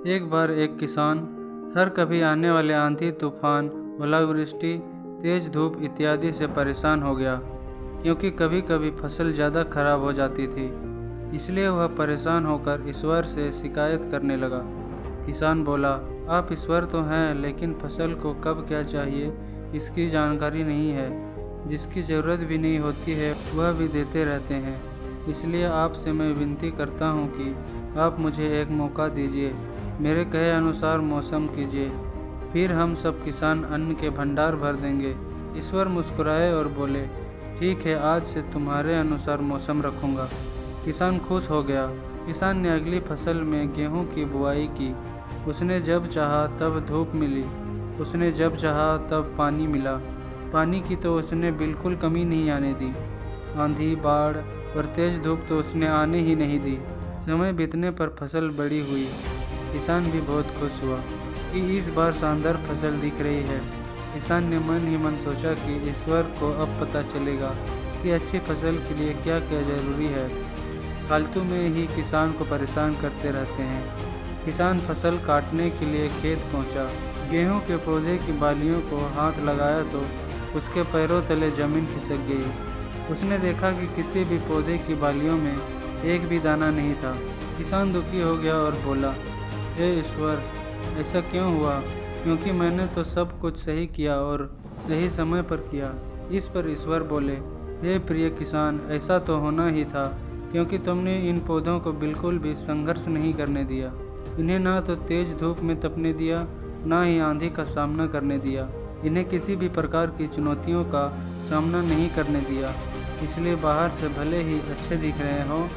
एक बार एक किसान हर कभी आने वाले आंधी तूफान, ओलावृष्टि, तेज धूप इत्यादि से परेशान हो गया, क्योंकि कभी कभी फसल ज़्यादा खराब हो जाती थी। इसलिए वह परेशान होकर ईश्वर से शिकायत करने लगा। किसान बोला, आप ईश्वर तो हैं, लेकिन फसल को कब क्या चाहिए इसकी जानकारी नहीं है। जिसकी ज़रूरत भी नहीं होती है वह भी देते रहते हैं। इसलिए आपसे मैं विनती करता हूँ कि आप मुझे एक मौका दीजिए, मेरे कहे अनुसार मौसम कीजिए, फिर हम सब किसान अन्न के भंडार भर देंगे। ईश्वर मुस्कुराए और बोले, ठीक है, आज से तुम्हारे अनुसार मौसम रखूँगा। किसान खुश हो गया। किसान ने अगली फसल में गेहूं की बुआई की। उसने जब चाहा तब धूप मिली, उसने जब चाहा तब पानी मिला। पानी की तो उसने बिल्कुल कमी नहीं आने दी। आंधी, बाढ़ और तेज धूप तो उसने आने ही नहीं दी। समय बीतने पर फसल बड़ी हुई। किसान भी बहुत खुश हुआ कि इस बार शानदार फसल दिख रही है। किसान ने मन ही मन सोचा कि ईश्वर को अब पता चलेगा कि अच्छी फसल के लिए क्या क्या जरूरी है। फालतू में ही किसान को परेशान करते रहते हैं। किसान फसल काटने के लिए खेत पहुंचा। गेहूं के पौधे की बालियों को हाथ लगाया तो उसके पैरों तले जमीन खिसक गई। उसने देखा कि किसी भी पौधे की बालियों में एक भी दाना नहीं था। किसान दुखी हो गया और बोला, हे ईश्वर, ऐसा क्यों हुआ? क्योंकि मैंने तो सब कुछ सही किया और सही समय पर किया। इस पर ईश्वर बोले, हे प्रिय किसान, ऐसा तो होना ही था, क्योंकि तुमने इन पौधों को बिल्कुल भी संघर्ष नहीं करने दिया। इन्हें ना तो तेज धूप में तपने दिया, ना ही आंधी का सामना करने दिया। इन्हें किसी भी प्रकार की चुनौतियों का सामना नहीं करने दिया। इसलिए बाहर से भले ही अच्छे दिख रहे हों,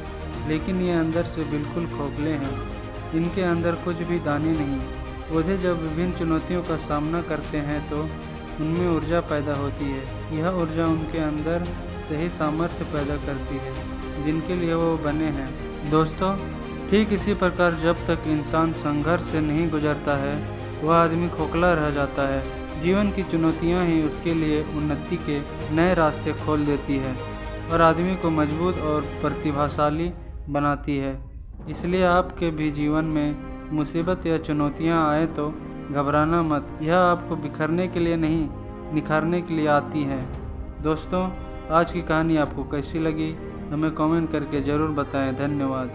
लेकिन ये अंदर से बिल्कुल खोखले हैं। इनके अंदर कुछ भी दाने नहीं। पौधे जब विभिन्न चुनौतियों का सामना करते हैं तो उनमें ऊर्जा पैदा होती है। यह ऊर्जा उनके अंदर सही सामर्थ्य पैदा करती है जिनके लिए वो बने हैं। दोस्तों, ठीक इसी प्रकार जब तक इंसान संघर्ष से नहीं गुजरता है वह आदमी खोखला रह जाता है। जीवन की चुनौतियां ही उसके लिए उन्नति के नए रास्ते खोल देती है और आदमी को मजबूत और प्रतिभाशाली बनाती है। इसलिए आपके भी जीवन में मुसीबत या चुनौतियां आए तो घबराना मत। यह आपको बिखरने के लिए नहीं, निखारने के लिए आती हैं। दोस्तों, आज की कहानी आपको कैसी लगी हमें कमेंट करके ज़रूर बताएं। धन्यवाद।